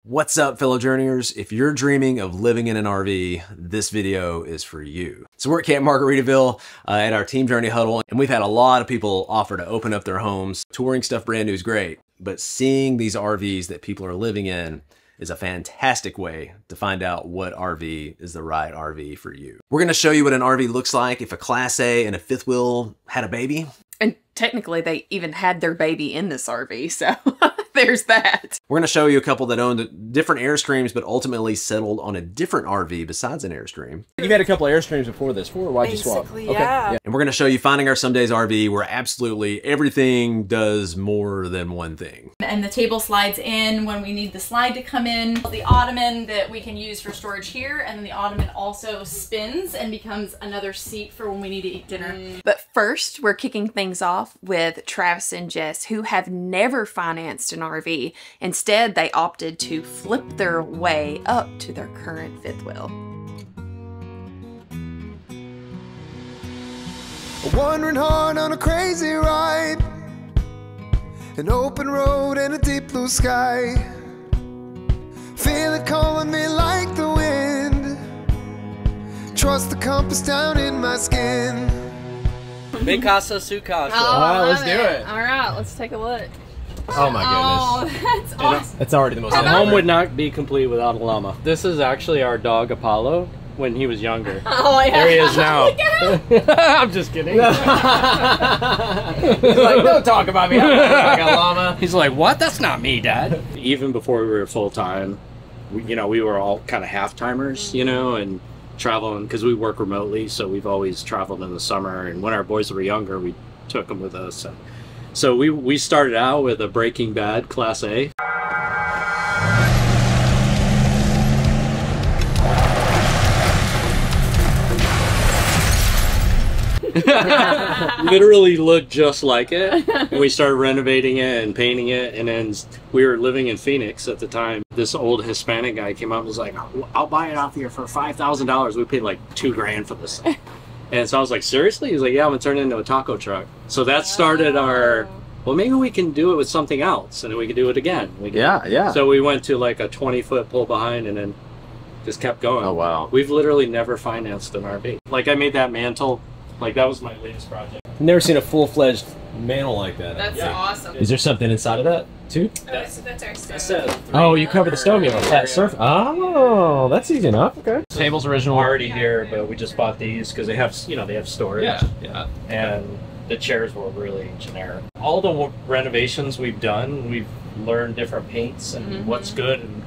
What's up, fellow journeyers? If you're dreaming of living in an RV, this video is for you. So we're at Camp Margaritaville at our team journey huddle, and we've had a lot of people offer to open up their homes. Touring stuff brand new is great, but seeing these RVs that people are living in is a fantastic way to find out what RV is the right RV for you. We're gonna show you what an RV looks like if a Class A and a fifth wheel had a baby. And technically they even had their baby in this RV, so there's that. We're gonna show you a couple that owned different Airstreams, but ultimately settled on a different RV besides an Airstream. You've had a couple Airstreams before this, why'd you swap? Basically, yeah. Okay. And we're gonna show you finding our Some Days RV where absolutely everything does more than one thing. And the table slides in when we need the slide to come in. The ottoman that we can use for storage here, and then the ottoman also spins and becomes another seat for when we need to eat dinner. But first, we're kicking things off with Travis and Jess, who have never financed an RV. Instead, they opted to flip their way up to their current fifth wheel. A wandering heart on a crazy ride, an open road and a deep blue sky. Feel it calling me like the wind. Trust the compass down in my skin. Mi casa, su casa. Oh, Let's do it. All right, let's take a look. Oh my goodness. Oh, that's awesome. That's already the most A home would not be complete without a llama. This is actually our dog Apollo when he was younger. Oh, yeah. There he is now. Look at him. I'm just kidding. He's like, don't talk about me. I'm not like a llama. He's like, what? That's not me, Dad. Even before we were full-time, we were all kind of half-timers, and traveling, because we work remotely, so we've always traveled in the summer, and when our boys were younger, we took them with us. And so we started out with a Breaking Bad Class A. Literally looked just like it, and we started renovating it and painting it. And then we were living in Phoenix at the time. This old Hispanic guy came up and was like, I'll buy it off here for $5,000. We paid like $2 grand for this thing. And so I was like, seriously? He's like, yeah, I'm gonna turn it into a taco truck. So that started our, well, maybe we can do it with something else, and then we can do it again. Yeah. So we went to like a 20-foot pull behind, and then just kept going. Oh, wow. We've literally never financed an RV. Like, I made that mantle. Like, that was my latest project. I've never seen a full-fledged mantle like that. That's awesome. Is there something inside of that, too? That's our stove. Oh, you cover the stove, you know, flat surf. Oh, that's easy enough. Okay. Table's original already here, but we just bought these because they have, they have storage. Yeah. And the chairs were really generic. All the renovations we've done, we've learned different paints and what's good. And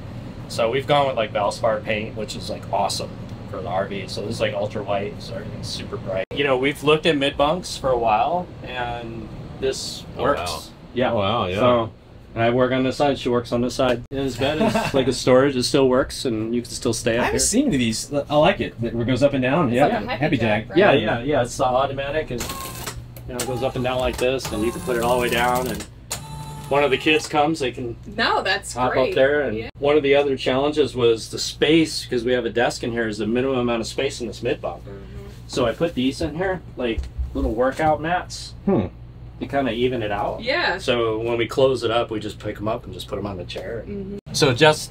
so we've gone with like Valspar paint, which is like awesome for the RV. So this is like ultra white, so everything's super bright. We've looked at mid-bunks for a while, and this works. Wow. Yeah. Wow, yeah. So, and I work on this side, she works on this side. And as bad as like a storage, it still works, and you can still stay up I here. haven't seen these. I like it. It goes up and down. It's Yeah. like a Happy Jack. right? Yeah. It's automatic, and it goes up and down like this, and you can put it all the way down. And one of the kids comes, they can No, that's hop great. up there. And one of the other challenges was the space, because we have a desk in here, is the minimum amount of space in this mid-bunk. So I put these in here, like little workout mats, to kind of even it out. Yeah. So when we close it up, we just pick them up and just put them on the chair. So Jess,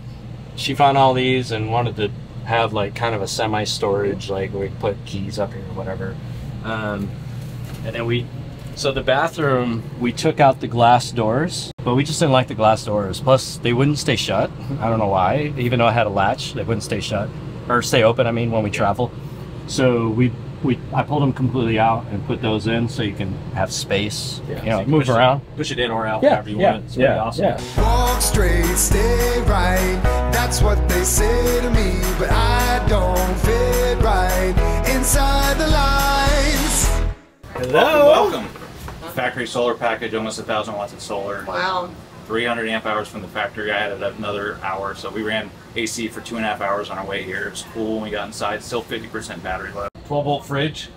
she found all these and wanted to have like kind of a semi-storage, like we put keys up here or whatever. And then so the bathroom, we took out the glass doors, but we just didn't like the glass doors. Plus, they wouldn't stay shut. I don't know why. Even though I had a latch, they wouldn't stay shut. Or stay open, I mean, when we travel. So I pulled them completely out and put those in so you can have space, so move around. Push it in or out, however you want. It's pretty awesome. Walk straight, stay right. That's what they say to me, but I don't fit right inside the lines. Hello. Welcome. Factory solar package, almost 1,000 watts of solar. Wow. 300 amp hours from the factory. I added another hour, so we ran AC for 2.5 hours on our way here. It was cool when we got inside. Still 50% battery left. 12-volt fridge.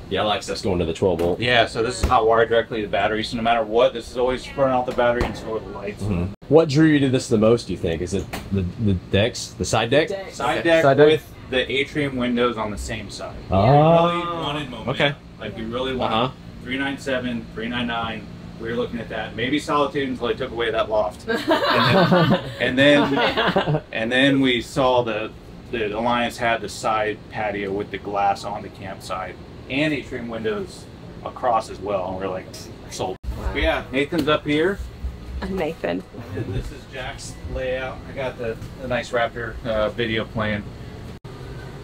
Yeah, I like this going to the 12-volt. Yeah, so this is hot wired directly to the battery. So no matter what, this is always burning out the battery and so are the lights. What drew you to this the most, do you think? Is it the decks, the side deck? Side deck with the atrium windows on the same side. Oh. We really wanted momentum. Okay. Like we really wanted 397, 399, we were looking at that. Maybe Solitude until they took away that loft. and then we saw the Alliance had the side patio with the glass on the campsite and atrium windows across as well. And we're like, sold. But yeah, Nathan's up here. Nathan. And this is Jack's layout. I got the nice Raptor video playing.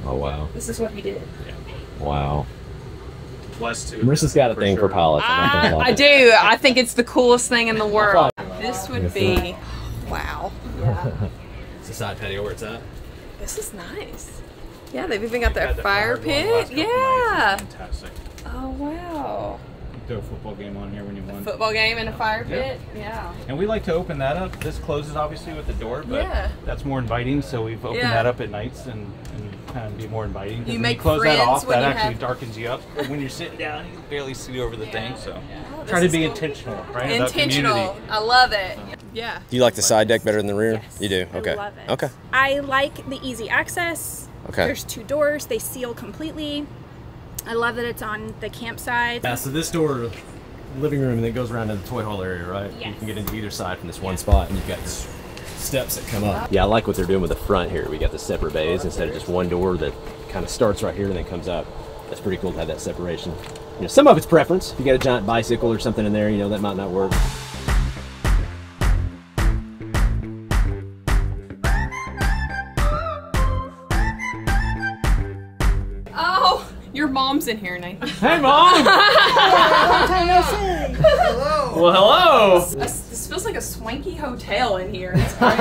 Oh wow. This is what he did. Wow. Blessed to. Marissa's got a thing for pilots. I do. I think it's the coolest thing in the world. This would be, wow. Yeah. It's the side patio where it's at. This is nice. Yeah, they've even got their fire pit. Yeah. Fantastic. Oh wow. Throw a football game on here when you want. Football game and a fire pit. Yeah. And we like to open that up. This closes obviously with the door, but Yeah. that's more inviting. So we've opened Yeah. that up at nights and kind of be more inviting. 'Cause You when make close that friends off, when that you actually have- darkens you up. But when you're sitting down, you can barely see over the thing. So Oh, try to this be is intentional, right? About intentional. community. I love it. Yeah. Do you like the side deck better than the rear? Yes, You do? Okay. I love it. Okay. I like the easy access. Okay. There's 2 doors. They seal completely. I love that it's on the campsite. Yeah, so this door, living room, and it goes around to the toy hall area, right? Yes. You can get into either side from this one spot, and you've got steps that come up. Yeah, I like what they're doing with the front here. We got the separate bays instead of just one door that kind of starts right here and then comes up. That's pretty cool to have that separation. You know, some of it's preference. If you got a giant bicycle or something in there, you know, that might not work. Oh, your mom's in here, Nathan. Hey, Mom! Hello. Well, hello! This feels like a swanky hotel in here. It's great.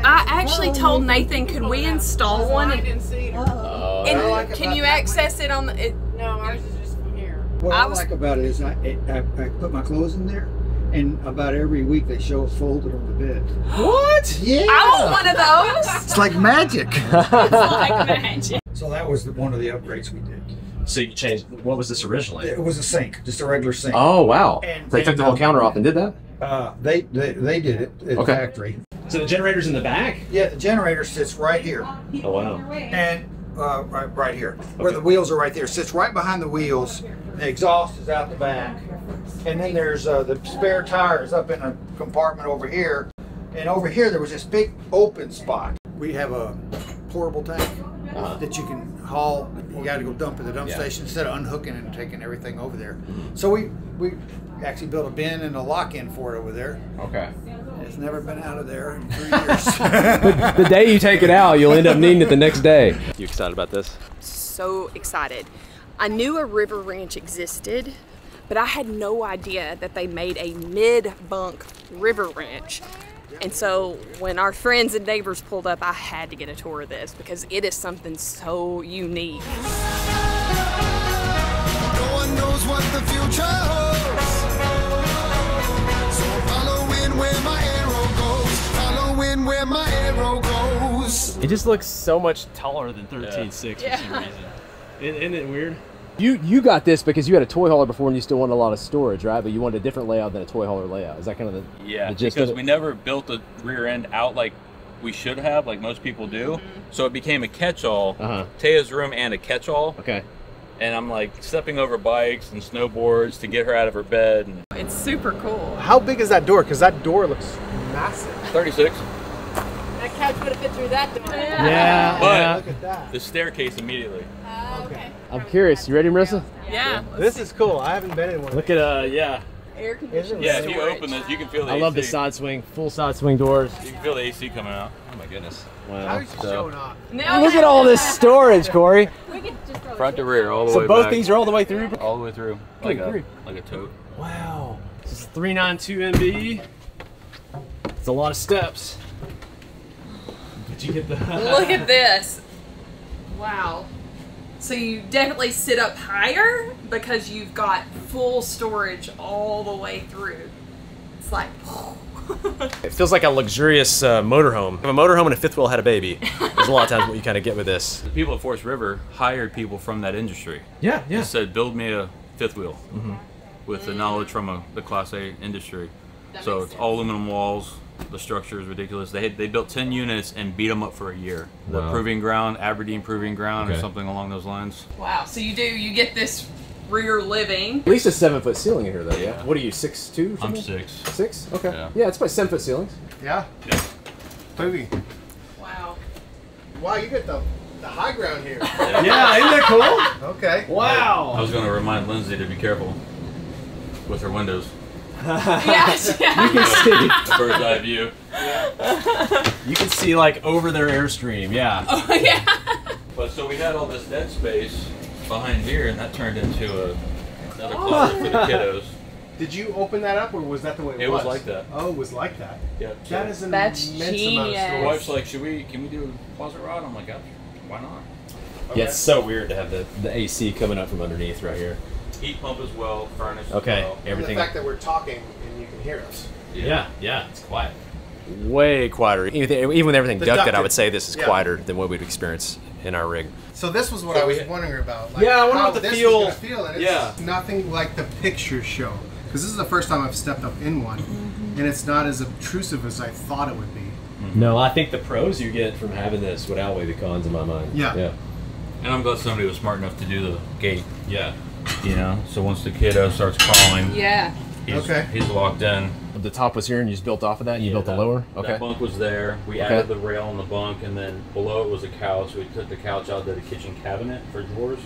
I actually told Nathan, could we install one? And can you access it on the? No, ours is just from here. What I I was- like about it is I put my clothes in there, and about every week they show it folded on the bed. What? Yeah! I want one of those. It's like magic. It's like magic. So that was one of the upgrades we did. So you changed, what was this originally? It was a sink, just a regular sink. Oh, wow. And- They took the whole counter off and did that? They did it at the Okay. factory. So the generator's in the back? Yeah, the generator sits right here, Oh, wow. and right here, where the wheels are right there. Sits right behind the wheels. The exhaust is out the back, and then there's the spare tires up in a compartment over here. And over here there was this big open spot. We have a portable tank that you can haul. You got to go dump at the dump station instead of unhooking and taking everything over there. So we actually built a bin and a lock-in for it over there. Okay. It's never been out of there in 3 years. The day you take it out, you'll end up needing it the next day. You excited about this? So excited. I knew a river ranch existed, but I had no idea that they made a mid-bunk river ranch. And so when our friends and neighbors pulled up, I had to get a tour of this because it is something so unique. No one knows what the future holds. So following where my arrow goes, following where my arrow goes. It just looks so much taller than 13.6 for some reason. Isn't it weird? You got this because you had a toy hauler before and you still wanted a lot of storage, right? But you wanted a different layout than a toy hauler layout. Is that kind of the gist because of it? we never built the rear end out like we should have, like most people do. So it became a catch-all, Taya's room and a catch-all. Okay. And I'm like stepping over bikes and snowboards to get her out of her bed. And It's super cool. How big is that door? Because that door looks massive. 36. That couch would have fit through that door. Yeah. But Look at that. the staircase immediately. Okay. I'm curious. You ready, Marissa? Yeah. This is cool. I haven't been in one. Look at yeah. Air conditioning. Yeah, if you open this, you can feel the I AC. love the side swing, full side swing doors. You can feel the AC coming out. Oh my goodness. How Wow. is it showing off? Now Look at all this storage, Corey. We could just throw Front to rear, all the So way both back. these are all the way through? all the way through, Good like grief. a tote. Wow. This is 392 MB. It's a lot of steps. Did you get the Look at this. Wow. So you definitely sit up higher because you've got full storage all the way through. It's like, It feels like a luxurious motorhome. If a motorhome and a fifth wheel had a baby, there's a lot of times what you kind of get with this. The people at Forest River hired people from that industry. Yeah, They said, build me a fifth wheel with the knowledge from the Class A industry. So it's all aluminum walls. The structure is ridiculous. They built 10 units and beat them up for a year. The Proving Ground, Aberdeen Proving Ground, or something along those lines. Wow. So you get this rear living. At least a 7-foot ceiling in here, though. Yeah. What are you, 6'2"? I'm 6. 6? Okay. Yeah, it's probably 7-foot ceilings. Yeah. Boogie. Wow. Wow, you get the high ground here. Yeah, isn't that cool? Okay. Wow. I was going to remind Lindsay to be careful with her windows. Yes, yeah. You can see a bird's eye view. You can see like over their Airstream, yeah. Oh yeah. But so we had all this dead space behind here, and that turned into another closet for the kiddos. Did you open that up, or was that the way it was? It was like that. Oh, it was like that. Yeah. That is an That's immense amount of genius. storage. My wife's like, can we do a closet rod? I'm like, yeah, why not? Yeah, it's so weird to have the AC coming up from underneath right here. Heat pump as well, furnace as Okay, well. everything. And the fact that we're talking and you can hear us. Yeah, it's quiet. Way quieter. Even with everything ducted, I would say this is quieter than what we'd experience in our rig. So this was what I was wondering about. Like, yeah, I wonder how what the this feel. was gonna feel, and it's nothing like the pictures show. Because this is the first time I've stepped up in one, and it's not as obtrusive as I thought it would be. No, I think the pros you get from having this would outweigh the cons in my mind. Yeah. And I'm glad somebody was smart enough to do the gate. Yeah. You know, so once the kiddo starts crawling, he's locked in. The top was here and you just built off of that and you built the lower? Okay. That bunk was there. We added the rail on the bunk, and then below it was a couch. We took the couch out, did a kitchen cabinet for drawers,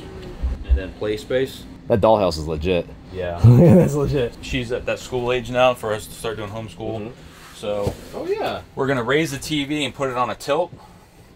and then play space. That dollhouse is legit. Yeah. That's legit. She's at that school age now for us to start doing homeschool. So we're going to raise the TV and put it on a tilt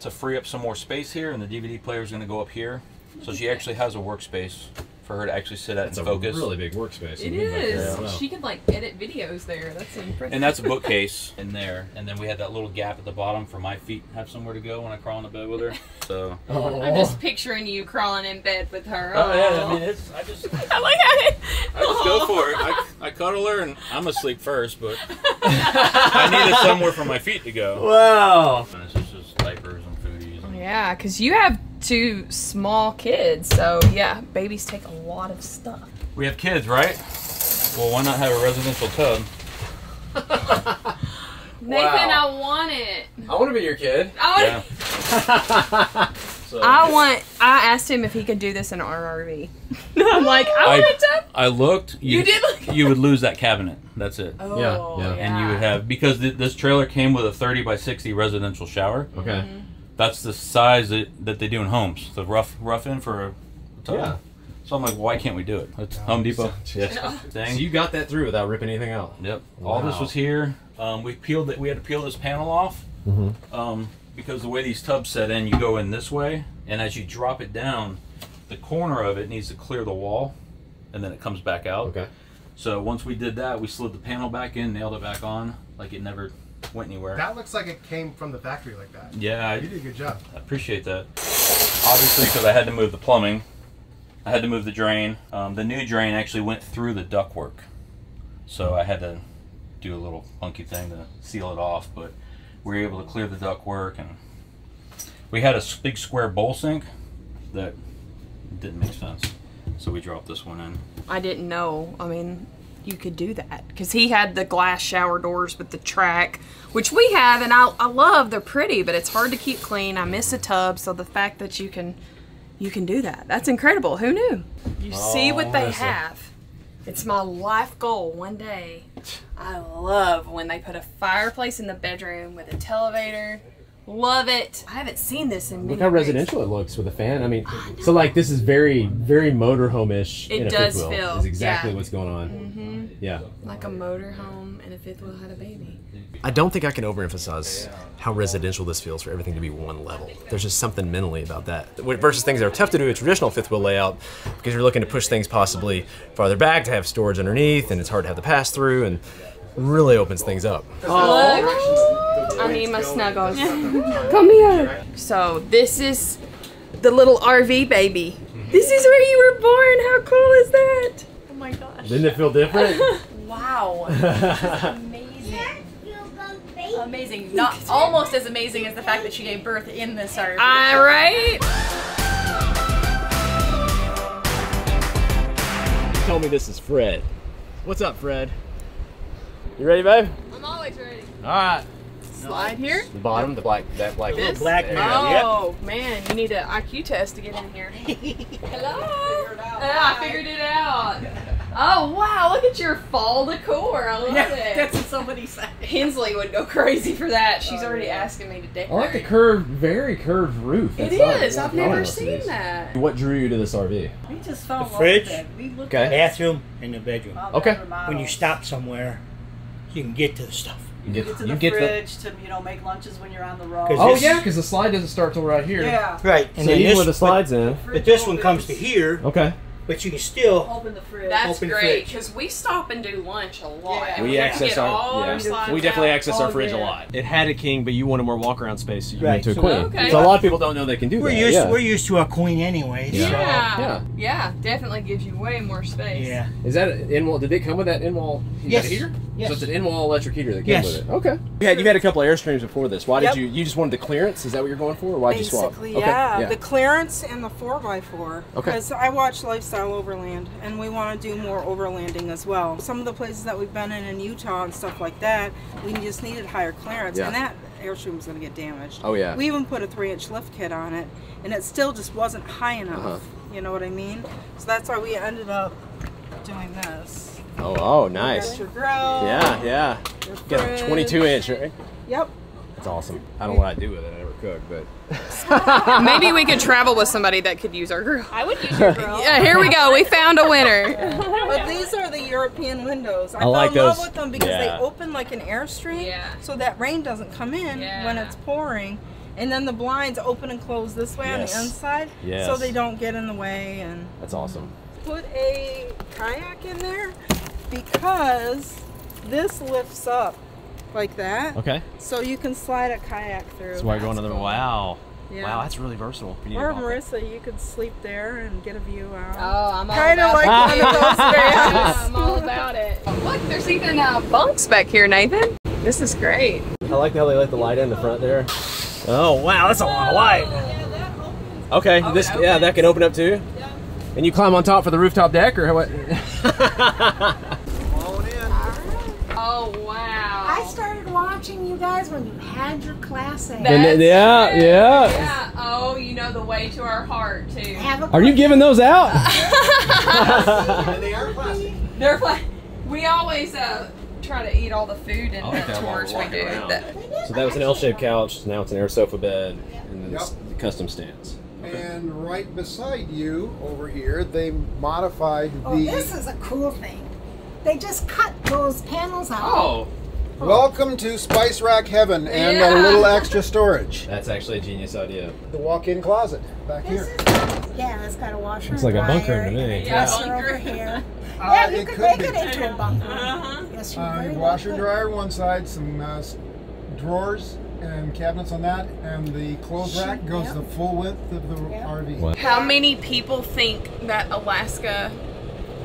to free up some more space here, and the DVD player is going to go up here. So she actually has a workspace for her to actually sit at and focus. It's a really big workspace. It is. She can like edit videos there. That's impressive. And that's a bookcase in there. And then we had that little gap at the bottom for my feet to have somewhere to go when I crawl into bed with her. So I'm just picturing you crawling in bed with her. Oh yeah, I mean I just go for it. I cuddle her and I'm asleep first, but I needed somewhere for my feet to go. Wow. And it's just diapers and foodies. Yeah, because you have 2 small kids, so yeah, babies take a lot of stuff. We have kids, right? Well, why not have a residential tub? Nathan, I want it. I want to be your kid. I asked him if he could do this in our RV. I'm like, I want a tub. I looked. You did look. You would lose that cabinet. That's it. Oh, yeah. And you would have, because this trailer came with a 30 by 60 residential shower. Okay. That's the size that they do in homes. The rough in for a tub. Yeah. So I'm like, why can't we do it? It's Home Depot. So you got that through without ripping anything out. Yep. Wow. All this was here. We peeled it. We had to peel this panel off because the way these tubs set in, you go in this way, and as you drop it down, the corner of it needs to clear the wall, and then it comes back out. Okay. So once we did that, we slid the panel back in, nailed it back on, like it never went anywhere. That looks like it came from the factory like that. Yeah, you did a good job. I appreciate that. Obviously, because I had to move the plumbing, I had to move the drain. The new drain actually went through the ductwork, so I had to do a little funky thing to seal it off. But we were able to clear the ductwork, and we had a big square bowl sink that didn't make sense, so we dropped this one in. I didn't know. I mean, you could do that because he had the glass shower doors with the track, which we have, and I love. They're pretty, but it's hard to keep clean. I miss a tub, so the fact that you can do that—that's incredible. Who knew? You see what they have. It's my life goal one day. I love when they put a fireplace in the bedroom with a televator. Love it. I haven't seen this in many Look how residential it looks with a fan. I mean, so like this is very, very motorhome-ish. It does feel. Is exactly what's going on. Yeah. Like a motorhome and a fifth wheel had a baby. I don't think I can overemphasize how residential this feels for everything to be one level. There's just something mentally about that. Versus things that are tough to do in a traditional fifth wheel layout because you're looking to push things possibly farther back to have storage underneath, and it's hard to have the pass through, and really opens things up. I need my snuggles. Come here. So this is the little RV baby. This is where you were born. How cool is that? Oh my gosh. Didn't it feel different? Wow. Amazing. Amazing. Not almost as amazing as the fact that she gave birth in this RV. All right. Tell me this is Fred. What's up, Fred? You ready, babe? I'm always ready. All right. Slide here. The bottom, that black. This? Black man. Oh man, you need an IQ test to get in here. Hello. I figured it out. Oh wow, look at your fall decor. I love it. That's what somebody said. Hensley would go crazy for that. She's already asking me to decorate. I like the curved, very curved roof. It is. I've never seen that. What drew you to this RV? We just fell The fridge, We looked Okay. at bathroom, and the bedroom. Okay. When you stop somewhere, you can get to the stuff. You get to the fridge to, you know, make lunches when you're on the road. Oh yeah, because the slide doesn't start till right here. Yeah. Right. And so even with the slides in. But this one comes to here. Okay. But you can still open the fridge. That's open great fridge. because we stop and do lunch a lot. Yeah. And We can access get our, all our slides we definitely out. access our fridge a lot. It had a king, but you wanted more walk around space, so you Right. went to a So- queen. Okay. So a lot of people don't know they can do We're that. used to a queen anyway. Yeah. So. Yeah. Yeah. Definitely gives you way more space. Yeah. Is that an in-wall? Did they come with that in-wall heater? Yes. So it's an in-wall electric heater that came Yes. with it. Okay. You had a couple of Airstreams before this. Why did you just wanted the clearance? Is that what you're going for, or why'd you swap? Basically, Okay. yeah. The clearance and the 4x4. Okay. Because I watch Lifestyle Overland, and we want to do more overlanding as well. Some of the places that we've been in Utah and stuff like that, we just needed higher clearance, Yeah. and that Airstream was going to get damaged. Oh, yeah. We even put a 3-inch lift kit on it, and it still just wasn't high enough. You know what I mean? So that's why we ended up doing this. Oh, nice. Got your grill. Yeah, yeah. Your You got a fridge. 22-inch, right? Yep. That's awesome. I don't know what I'd do with it. I never cooked, but Maybe we could travel with somebody that could use our grill. I would use your grill. Yeah, here we go. We found a winner. But these are the European windows. I like fell in love those. with them because Yeah. they open like an Airstream, Yeah. so that rain doesn't come in when it's pouring. And then the blinds open and close this way on the inside, so they don't get in the way. And that's awesome. put a kayak in there because this lifts up like that. Okay. So you can slide a kayak through. So we're going another. Wow. Yeah. Wow, that's really versatile. If you need Or a bunk. Marissa, you could sleep there and get a view out. Oh, I'm all kind of about like it. one of those vans. I'm all about it. Look, there's even bunks back here, Nathan. This is great. I like how they let the light in the front there. Oh wow, that's a lot of light. Okay, that can open up too. Yeah. And you climb on top for the rooftop deck, or what? Oh wow. I started watching you guys when you had your Class A. Yeah. Oh, you know the way to our heart too. Are you giving those out? They are plastic. They're like, we always try to eat all the food in the tours we do. So that was an L-shaped couch. Now it's an air sofa bed, and then it's the custom stands. And right beside you over here, they modified Oh, this is a cool thing. They just cut those panels out. Oh. Welcome to Spice Rack Heaven and a little extra storage. That's actually a genius idea. The walk-in closet back here. Yeah, it's got a washer. It's like a and bunker dryer to me. and a Yeah. dresser over here. Yeah, you could make it into a bunker. Yes, you very well Washer and could. dryer one side, some drawers and cabinets on that, and the clothes rack goes the full width of the RV. How many people think that Alaska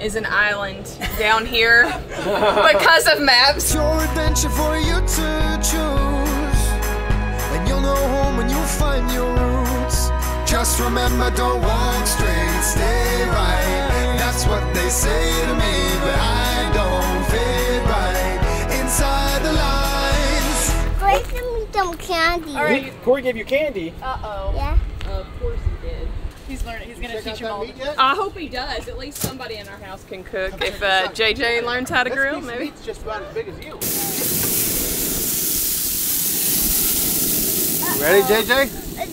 is an island down here because of maps? It's your adventure for you to choose, and you'll know home when you find your roots. Just remember, don't walk straight, stay right. That's what they say to me, but I don't fit right inside the lines. Grace gave me some candy. All right. Corey gave you candy. Uh-oh. Yeah. Of course he did. He's learning. He's gonna teach him all. I hope he does. At least somebody in our house can cook. If JJ learns how to grill, maybe. It's just about as big as you. Ready, JJ? I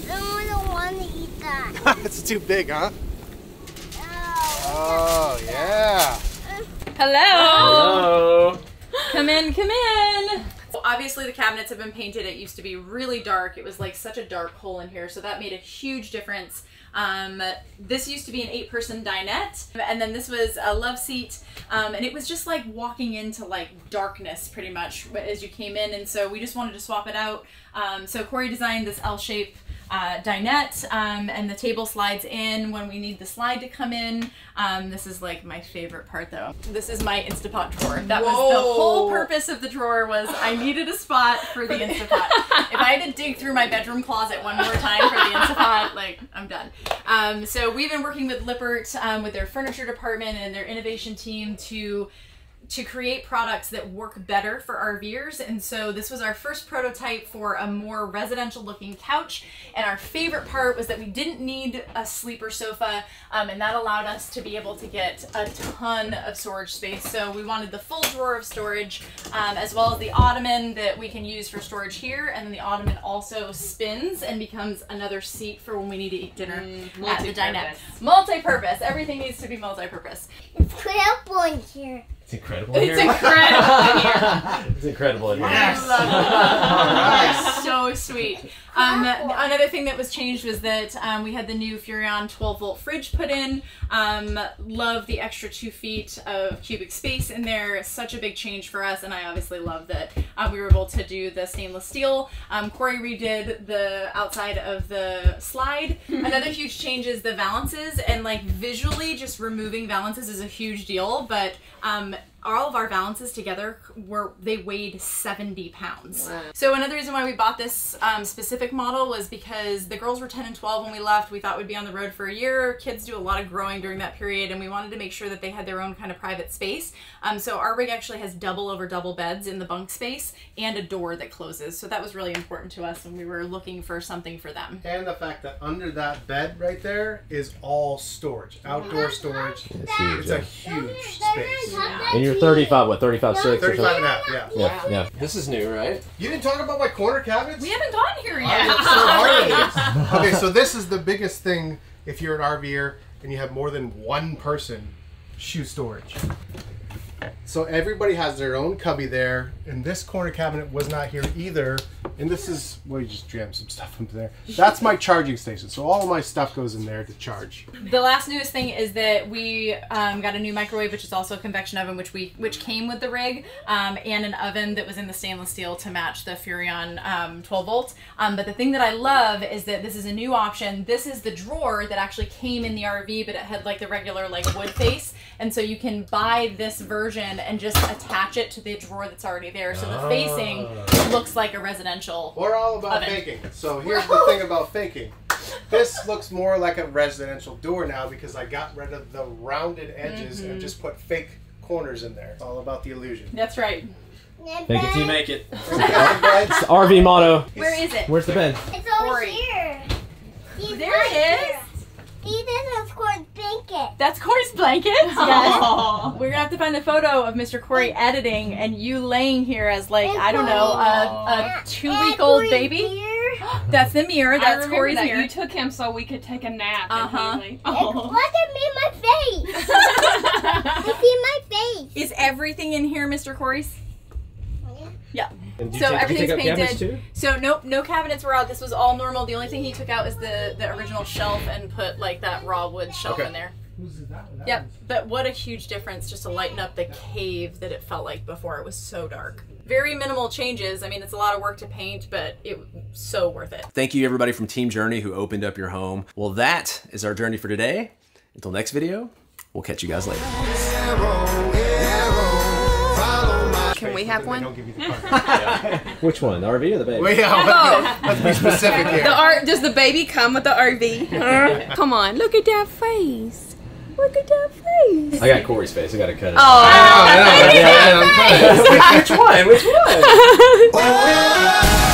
don't want to eat that. It's too big, huh? Oh, yeah. Hello. Come in, come in. Well, obviously the cabinets have been painted. It used to be really dark. It was like such a dark hole in here, so that made a huge difference. This used to be an 8-person dinette, and then this was a love seat, and it was just like walking into like darkness pretty much as you came in, and so we just wanted to swap it out. So Corey designed this L-shape dinette, and the table slides in when we need the slide to come in. This is like my favorite part though. This is my Instapot drawer. That was the whole purpose of the drawer, was I needed a spot for the Instapot. If I had to dig through my bedroom closet one more time for the Instapot, like, I'm done. So we've been working with Lippert with their furniture department and their innovation team to to create products that work better for RVers, and so this was our first prototype for a more residential looking couch, and our favorite part was that we didn't need a sleeper sofa, and that allowed us to be able to get a ton of storage space. So we wanted the full drawer of storage, as well as the ottoman that we can use for storage here, and then the ottoman also spins and becomes another seat for when we need to eat dinner at the dinette. Multi-purpose. Everything needs to be multi-purpose. It's incredible in here. It's incredible in here. It's incredible in here. It's incredible in here. Yes. I love it. So sweet. Another thing that was changed was that we had the new Furrion 12-volt fridge put in. Love the extra 2 feet of cubic space in there. Such a big change for us, and I obviously love that we were able to do the stainless steel. Corey redid the outside of the slide. Another huge change is the valances, and like visually just removing valances is a huge deal, but all of our valances together they weighed 70 pounds. Wow. So another reason why we bought this specific model was because the girls were 10 and 12 when we left. We thought we'd be on the road for a year. Kids do a lot of growing during that period, and we wanted to make sure that they had their own kind of private space. So our rig actually has double over double beds in the bunk space and a door that closes. So that was really important to us when we were looking for something for them. And the fact that under that bed right there is all storage, outdoor storage. It's a huge space. And you're 35, what, 35.6? 35 and a half, yeah. Yeah. This is new, right? You didn't talk about my corner cabinets? We haven't gotten here yet. Okay, so this is the biggest thing if you're an RVer and you have more than one person, shoe storage. So everybody has their own cubby there, and this corner cabinet was not here either. And this is, well, you just jam some stuff into there. That's my charging station. So all of my stuff goes in there to charge. The last newest thing is that we got a new microwave, which is also a convection oven, which came with the rig, and an oven that was in the stainless steel to match the Furrion 12 volt. But the thing that I love is that this is a new option. This is the drawer that actually came in the RV, but it had like the regular like wood face. And so you can buy this version and just attach it to the drawer that's already there. So the facing looks like a residential We're all about oven. faking. So here's the thing about faking. This looks more like a residential door now because I got rid of the rounded edges and just put fake corners in there. It's all about the illusion. That's right. Fake it till you make it. It's the RV motto. Where is it? Where's the bed? It's over here. There it is. See, this is Corey's blanket. That's Corey's blanket? Yes. We're gonna have to find the photo of Mr. Corey editing and you laying here as like, I don't know, a 2-week-old baby. That's the mirror. That's Corey's that. mirror. You took him so we could take a nap. Look at me, my face. You see my face. Is everything in here Mr. Corey's? Yeah. And So everything's cabinets painted. too? So no cabinets were out. This was all normal. The only thing he took out is the original shelf and put like that raw wood shelf in there. Yep. But what a huge difference just to lighten up the cave that it felt like before. It was so dark. Very minimal changes. I mean, it's a lot of work to paint, but it was so worth it. Thank you everybody from Team Journey who opened up your home. Well, that is our journey for today. Until next video, we'll catch you guys later. Can we have one? Which one, the RV or the baby? Well, yeah, let's be specific here. Does the baby come with the RV? Come on, look at that face. Look at that face. I got Corey's face. I got to cut it. Oh, Which one? Which one?